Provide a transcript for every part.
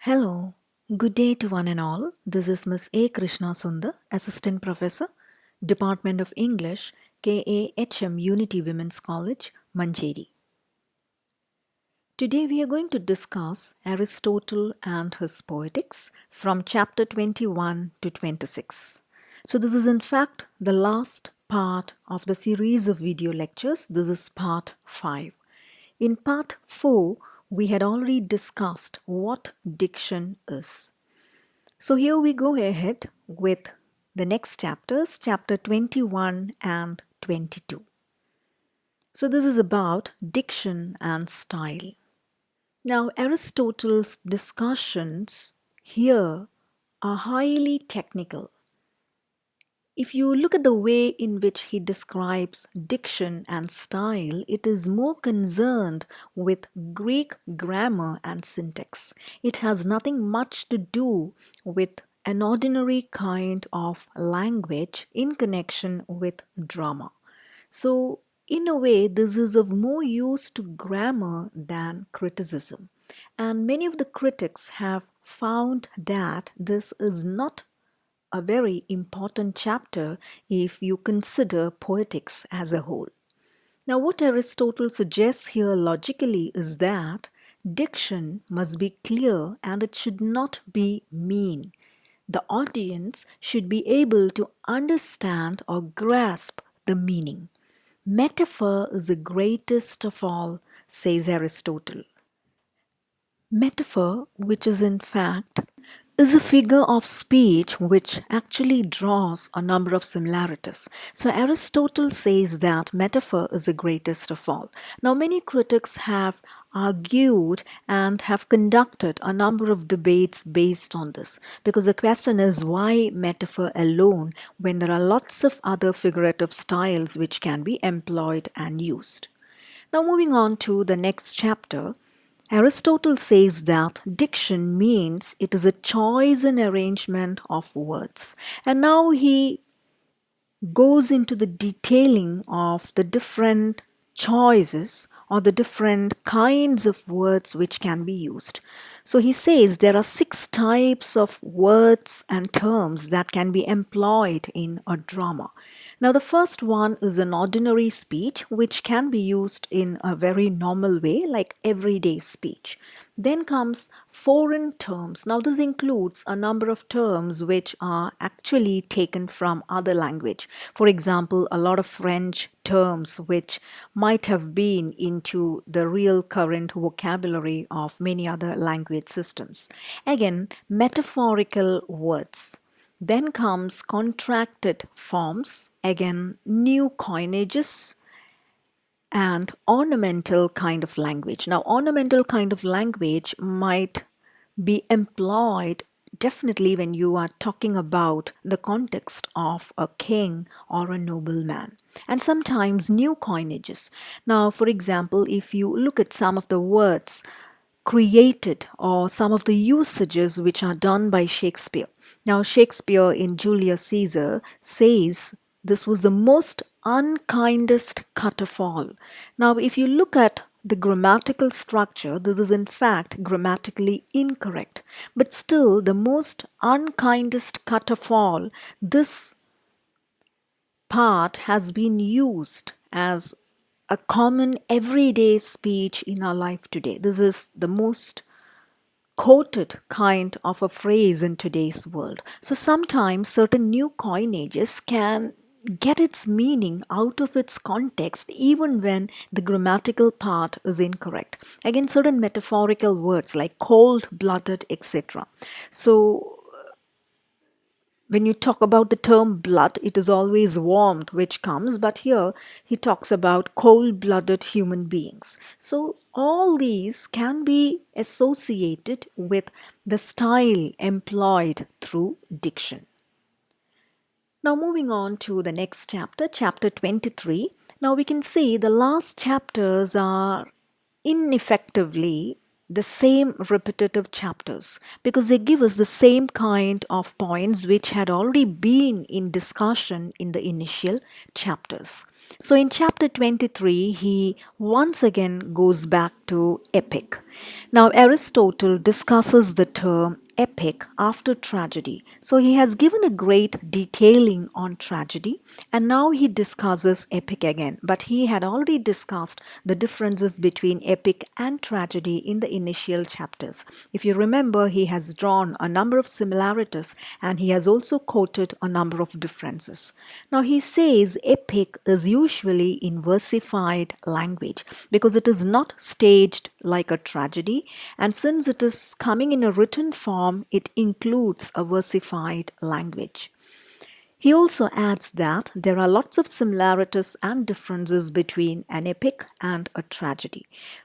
Hello, good day to one and all. This is Miss A. Krishna Sundar, Assistant Professor, Department of English, KAHM Unity Women's College, Manjeri. Today we are going to discuss Aristotle and his Poetics from chapter 21 to 26. So this is in fact the last part of the series of video lectures. This is part 5. In part 4, we had already discussed what diction is. So here we go ahead with the next chapters, chapter 21 and 22. So this is about diction and style. Now, Aristotle's discussions here are highly technical. If you look at the way in which he describes diction and style, it is more concerned with Greek grammar and syntax. It has nothing much to do with an ordinary kind of language in connection with drama. So, in a way, this is of more use to grammar than criticism. And many of the critics have found that this is not a very important chapter if you consider poetics as a whole. Now, what Aristotle suggests here logically is that diction must be clear and it should not be mean. The audience should be able to understand or grasp the meaning. Metaphor is the greatest of all, says Aristotle. Metaphor, which is in fact is a figure of speech which actually draws a number of similarities. So Aristotle says that metaphor is the greatest of all. Now many critics have argued and have conducted a number of debates based on this, because the question is, why metaphor alone when there are lots of other figurative styles which can be employed and used. Now moving on to the next chapter, Aristotle says that diction means it is a choice and arrangement of words. And now he goes into the detailing of the different choices or the different kinds of words which can be used. So he says there are 6 types of words and terms that can be employed in a drama. Now, the first one is an ordinary speech, which can be used in a very normal way, like everyday speech. Then comes foreign terms. Now, this includes a number of terms which are actually taken from other language. For example, a lot of French terms which might have been into the real current vocabulary of many other language systems. Again, metaphorical words. Then comes contracted forms, again new coinages, and ornamental kind of language. Now, ornamental kind of language might be employed definitely when you are talking about the context of a king or a nobleman. And sometimes new coinages. Now, for example, if you look at some of the words created or some of the usages which are done by Shakespeare. Now, Shakespeare in Julius Caesar says this was the most unkindest cut of all. Now, if you look at the grammatical structure, this is in fact grammatically incorrect. But still, the most unkindest cut of all, this part has been used as a common everyday speech in our life today. This is the most quoted kind of a phrase in today's world. So sometimes certain new coinages can get its meaning out of its context even when the grammatical part is incorrect. Again, certain metaphorical words like cold-blooded, etc. So when you talk about the term blood, it is always warmth which comes, but here he talks about cold-blooded human beings. So all these can be associated with the style employed through diction. Now moving on to the next chapter, chapter 23. Now we can see the last chapters are ineffectively the same repetitive chapters because they give us the same kind of points which had already been in discussion in the initial chapters. So in chapter 23, he once again goes back to epic. Now, Aristotle discusses the term epic after tragedy. So he has given a great detailing on tragedy and now he discusses epic again. But he had already discussed the differences between epic and tragedy in the initial chapters. If you remember, he has drawn a number of similarities and he has also quoted a number of differences. Now he says epic is usually in versified language because it is not staged like a tragedy, and since it is coming in a written form, it includes a versified language. He also adds that there are lots of similarities and differences between an epic and a tragedy.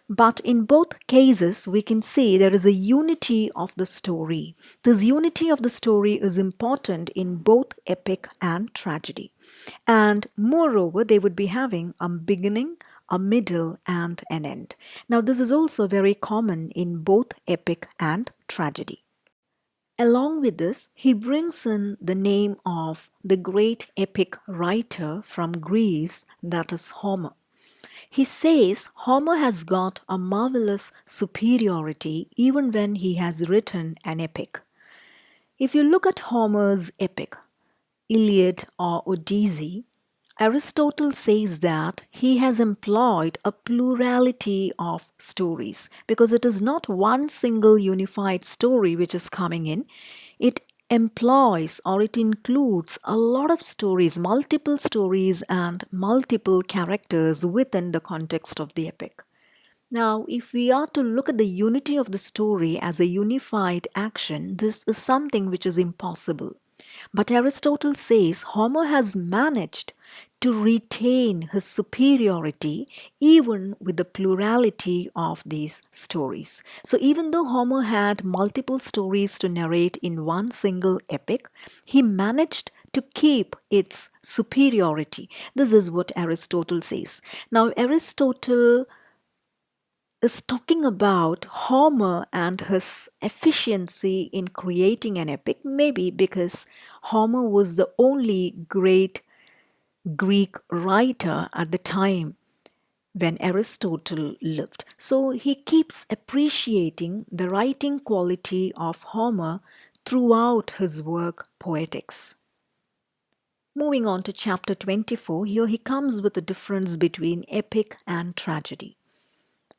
But in both cases, we can see there is a unity of the story. This unity of the story is important in both epic and tragedy. And moreover, they would be having a beginning, a middle, and an end. Now, this is also very common in both epic and tragedy. Along with this, he brings in the name of the great epic writer from Greece, that is Homer. He says Homer has got a marvelous superiority even when he has written an epic. If you look at Homer's epic, Iliad or Odyssey, Aristotle says that he has employed a plurality of stories because it is not one single unified story which is coming in. It employs or it includes a lot of stories and multiple characters within the context of the epic. Now, if we are to look at the unity of the story as a unified action, this is something which is impossible. But Aristotle says Homer has managed to retain his superiority even with the plurality of these stories. So, even though Homer had multiple stories to narrate in one single epic, he managed to keep its superiority. This is what Aristotle says. Now, Aristotle is talking about Homer and his efficiency in creating an epic, maybe because Homer was the only great Greek writer at the time when Aristotle lived. So he keeps appreciating the writing quality of Homer throughout his work Poetics. Moving on to chapter 24, here he comes with the difference between epic and tragedy.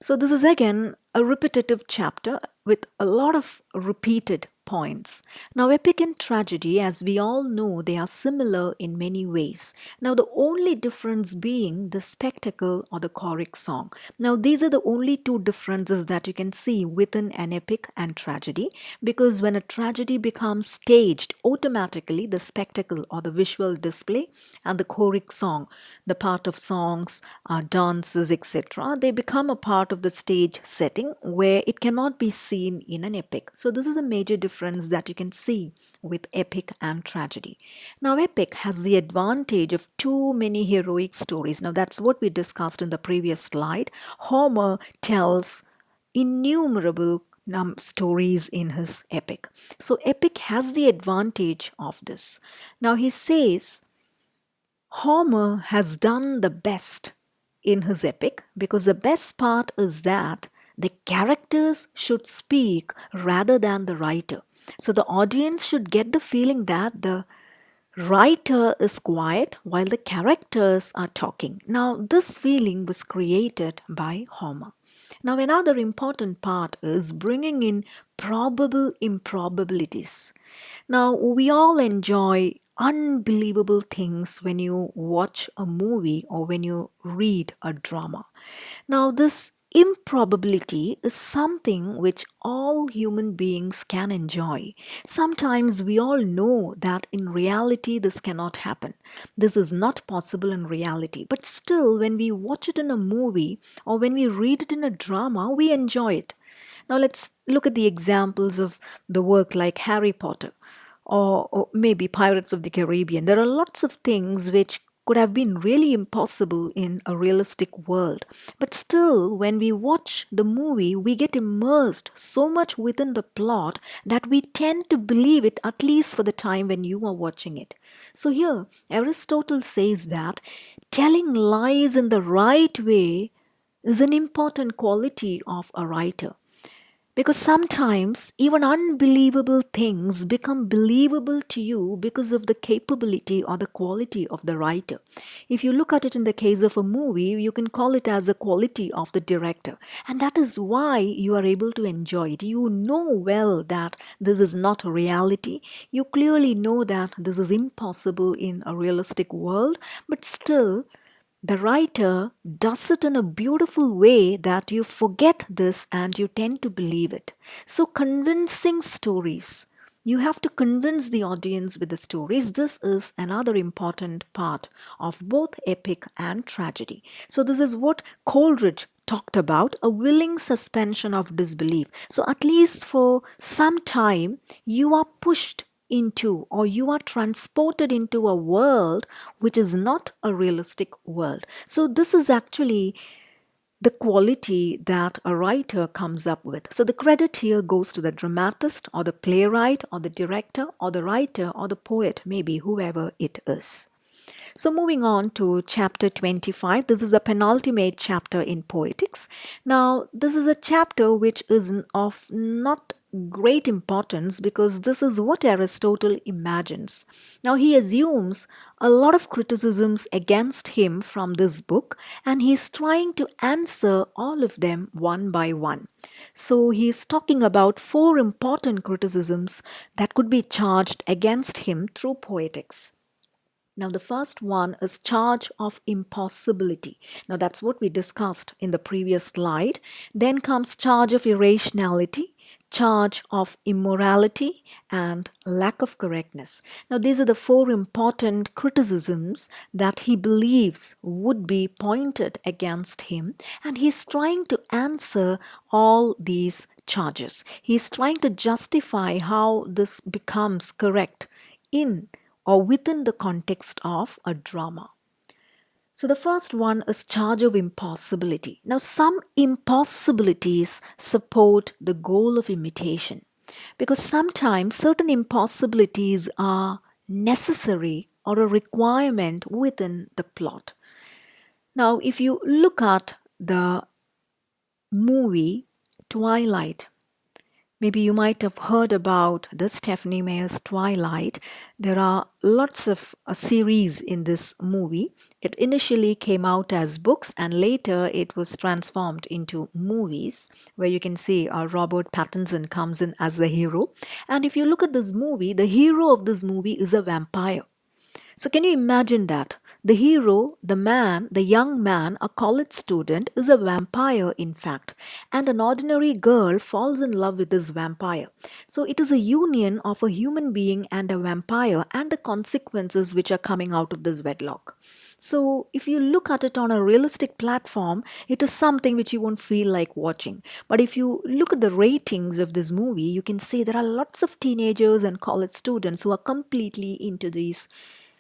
So, this is again a repetitive chapter with a lot of repeated points. Now, epic and tragedy, as we all know, they are similar in many ways. Now, the only difference being the spectacle or the choric song. Now, these are the only two differences that you can see within an epic and tragedy because when a tragedy becomes staged, automatically the spectacle or the visual display and the choric song, the part of songs, dances, etc., they become a part of the stage setting where it cannot be seen in an epic. So this is a major difference that you can see with epic and tragedy. Now epic has the advantage of too many heroic stories. Now that's what we discussed in the previous slide. Homer tells innumerable stories in his epic. So epic has the advantage of this. Now he says Homer has done the best in his epic because the best part is that the characters should speak rather than the writer. So the audience should get the feeling that the writer is quiet while the characters are talking. Now, this feeling was created by Homer. Now, another important part is bringing in probable improbabilities. Now, we all enjoy unbelievable things when you watch a movie or when you read a drama. Now, this improbability is something which all human beings can enjoy. Sometimes we all know that in reality this cannot happen. This is not possible in reality. But still, when we watch it in a movie or when we read it in a drama, we enjoy it. Now, let's look at the examples of the work like Harry Potter or maybe Pirates of the Caribbean. There are lots of things which could have been really impossible in a realistic world. But still, when we watch the movie, we get immersed so much within the plot that we tend to believe it, at least for the time when you are watching it. So here, Aristotle says that telling lies in the right way is an important quality of a writer. Because sometimes even unbelievable things become believable to you because of the capability or the quality of the writer. If you look at it in the case of a movie, you can call it as the quality of the director. And that is why you are able to enjoy it. You know well that this is not a reality. You clearly know that this is impossible in a realistic world, but still, the writer does it in a beautiful way that you forget this and you tend to believe it. So, convincing stories. You have to convince the audience with the stories. This is another important part of both epic and tragedy. So, this is what Coleridge talked about, a willing suspension of disbelief. So, at least for some time, you are pushed into or you are transported into a world which is not a realistic world. So, this is actually the quality that a writer comes up with. So, the credit here goes to the dramatist or the playwright or the director or the writer or the poet, maybe whoever it is. So, moving on to chapter 25, this is a penultimate chapter in Poetics. Now, this is a chapter which is of not great importance because this is what Aristotle imagines. Now, he assumes a lot of criticisms against him from this book and he's trying to answer all of them one by one. So, he's talking about four important criticisms that could be charged against him through Poetics. Now, the first one is charge of impossibility. Now, that's what we discussed in the previous slide. Then comes charge of irrationality, charge of immorality, and lack of correctness. Now, these are the four important criticisms that he believes would be pointed against him, and he's trying to answer all these charges. He's trying to justify how this becomes correct in or within the context of a drama. So the first one is charge of impossibility. Now, some impossibilities support the goal of imitation because sometimes certain impossibilities are necessary or a requirement within the plot. Now, if you look at the movie Twilight, maybe you might have heard about the Stephanie Meyer's Twilight. There are lots of series in this movie. It initially came out as books and later it was transformed into movies where you can see Robert Pattinson comes in as the hero. And if you look at this movie, the hero of this movie is a vampire. So, can you imagine that? The hero, the man, the young man, a college student, is a vampire, in fact, and an ordinary girl falls in love with this vampire. So, it is a union of a human being and a vampire, and the consequences which are coming out of this wedlock. So, if you look at it on a realistic platform, it is something which you won't feel like watching. But if you look at the ratings of this movie, you can see there are lots of teenagers and college students who are completely into these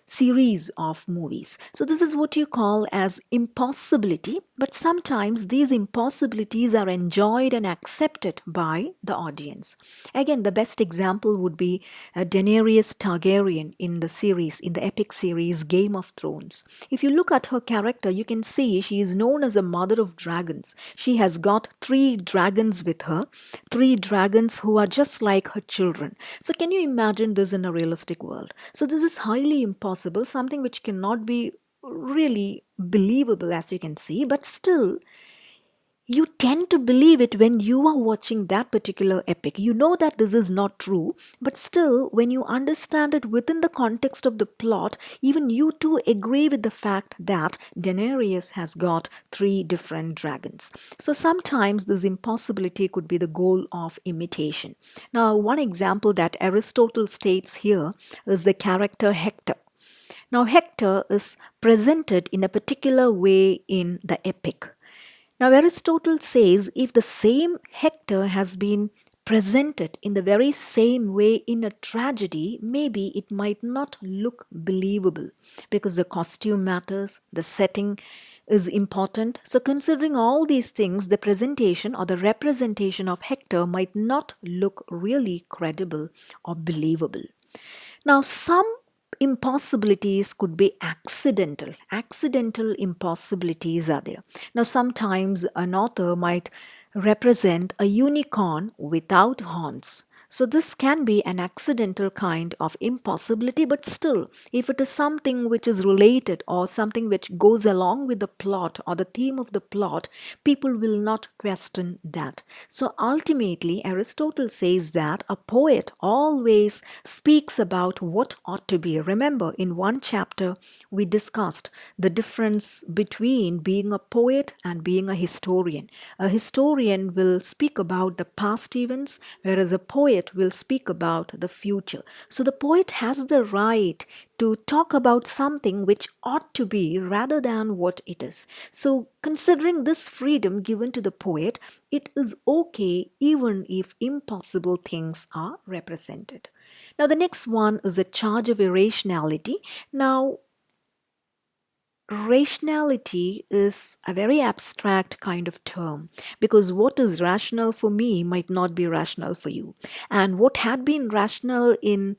series of movies. So this is what you call as impossibility, but sometimes these impossibilities are enjoyed and accepted by the audience. Again, the best example would be Daenerys Targaryen in the series, in the epic series Game of Thrones. If you look at her character, you can see she is known as a mother of dragons. She has got three dragons with her, three dragons who are just like her children. So can you imagine this in a realistic world? So this is highly impossible, something which cannot be really believable, as you can see, but still you tend to believe it when you are watching that particular epic. You know that this is not true, but still, when you understand it within the context of the plot, even you too agree with the fact that Daenerys has got three different dragons. So sometimes this impossibility could be the goal of imitation. Now, one example that Aristotle states here is the character Hector. Now, Hector is presented in a particular way in the epic. Now, Aristotle says if the same Hector has been presented in the very same way in a tragedy, maybe it might not look believable because the costume matters, the setting is important. So, considering all these things, the presentation or the representation of Hector might not look really credible or believable. Now, some impossibilities could be accidental. Accidental impossibilities are there. Now, sometimes an author might represent a unicorn without horns. So, this can be an accidental kind of impossibility, but still, if it is something which is related or something which goes along with the plot or the theme of the plot, people will not question that. So, ultimately, Aristotle says that a poet always speaks about what ought to be. Remember, in one chapter, we discussed the difference between being a poet and being a historian. A historian will speak about the past events, whereas a poet will speak about the future. So the poet has the right to talk about something which ought to be rather than what it is. So, considering this freedom given to the poet, it is okay even if impossible things are represented. Now, the next one is a charge of irrationality. Now, rationality is a very abstract kind of term because what is rational for me might not be rational for you. And what had been rational in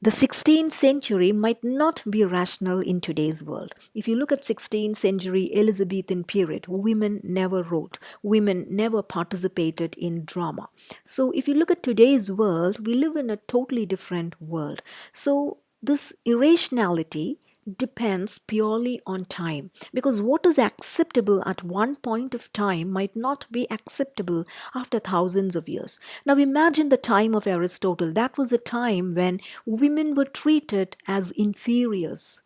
the 16th century might not be rational in today's world. If you look at 16th century Elizabethan period, women never wrote, women never participated in drama. So if you look at today's world, we live in a totally different world. So this irrationality depends purely on time because what is acceptable at one point of time might not be acceptable after thousands of years. Now imagine the time of Aristotle. That was a time when women were treated as inferiors.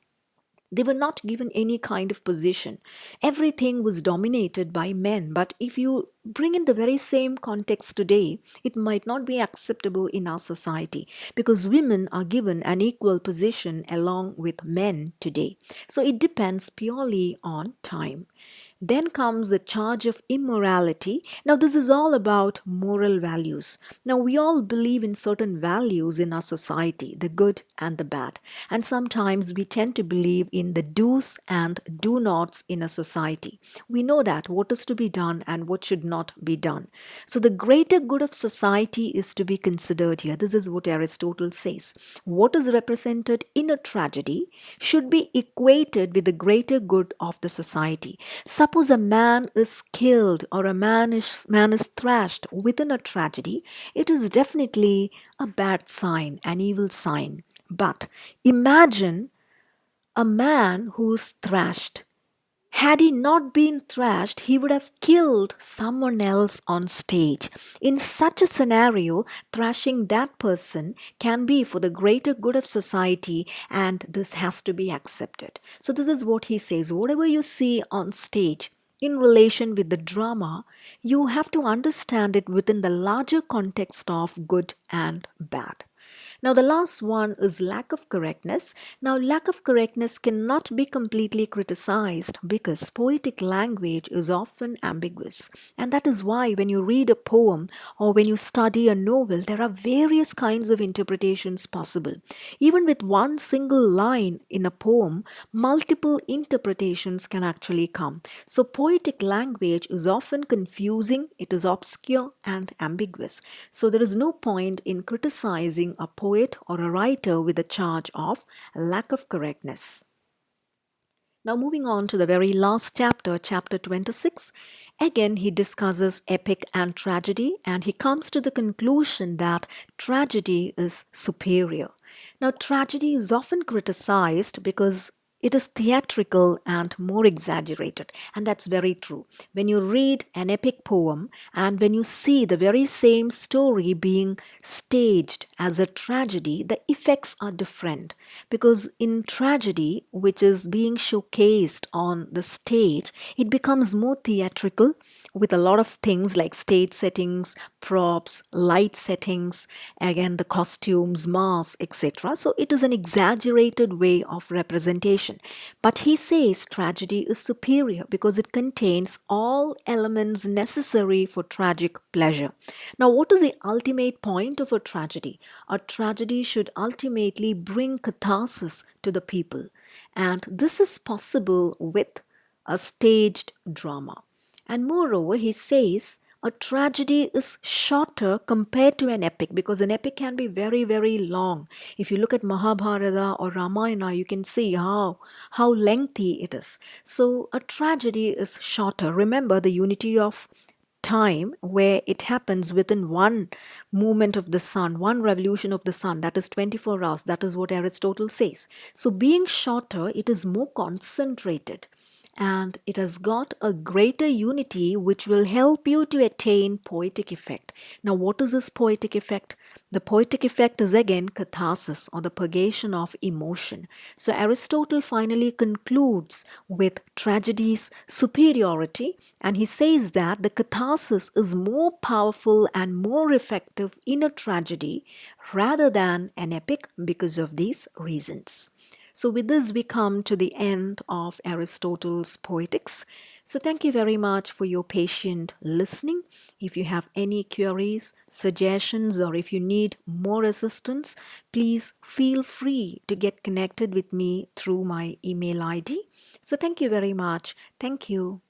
They were not given any kind of position. Everything was dominated by men. But if you bring in the very same context today, it might not be acceptable in our society because women are given an equal position along with men today. So it depends purely on time. Then comes the charge of immorality. Now, this is all about moral values. Now, we all believe in certain values in our society, the good and the bad. And sometimes we tend to believe in the do's and do nots in a society. We know that what is to be done and what should not be done. So, the greater good of society is to be considered here. This is what Aristotle says. What is represented in a tragedy should be equated with the greater good of the society. Suppose a man is killed or a man is thrashed within a tragedy, it is definitely a bad sign, an evil sign. But imagine a man who is thrashed. Had he not been thrashed, he would have killed someone else on stage. In such a scenario, thrashing that person can be for the greater good of society, and this has to be accepted. So, this is what he says whatever you see on stage, in relation with the drama, you have to understand it within the larger context of good and bad. Now, the last one is lack of correctness. Now, lack of correctness cannot be completely criticized because poetic language is often ambiguous. And that is why when you read a poem or when you study a novel, there are various kinds of interpretations possible. Even with one single line in a poem, multiple interpretations can actually come. So, poetic language is often confusing, it is obscure and ambiguous. So, there is no point in criticizing a poet or a writer with a charge of lack of correctness. Now, moving on to the very last chapter, chapter 26. Again, he discusses epic and tragedy, and he comes to the conclusion that tragedy is superior. Now, tragedy is often criticized because it is theatrical and more exaggerated, and that's very true. When you read an epic poem and when you see the very same story being staged as a tragedy, the effects are different. Because in tragedy, which is being showcased on the stage, it becomes more theatrical with a lot of things like stage settings, props, light settings, again the costumes, masks, etc. So it is an exaggerated way of representation. emotion. But he says tragedy is superior because it contains all elements necessary for tragic pleasure. Now, what is the ultimate point of a tragedy? A tragedy should ultimately bring catharsis to the people, and this is possible with a staged drama. And moreover, he says a tragedy is shorter compared to an epic because an epic can be very, very long. If you look at Mahabharata or Ramayana, you can see how lengthy it is. So a tragedy is shorter. Remember the unity of time where it happens within one movement of the sun, one revolution of the sun, that is 24 hours. That is what Aristotle says. So, being shorter, it is more concentrated and it has got a greater unity which will help you to attain poetic effect. Now, what is this poetic effect? The poetic effect is again catharsis or the purgation of emotion. So Aristotle finally concludes with tragedy's superiority, and he says that the catharsis is more powerful and more effective in a tragedy rather than an epic because of these reasons. So, with this, we come to the end of Aristotle's Poetics. So, thank you very much for your patient listening. If you have any queries, suggestions, or if you need more assistance, please feel free to get connected with me through my email ID. So, thank you very much. Thank you.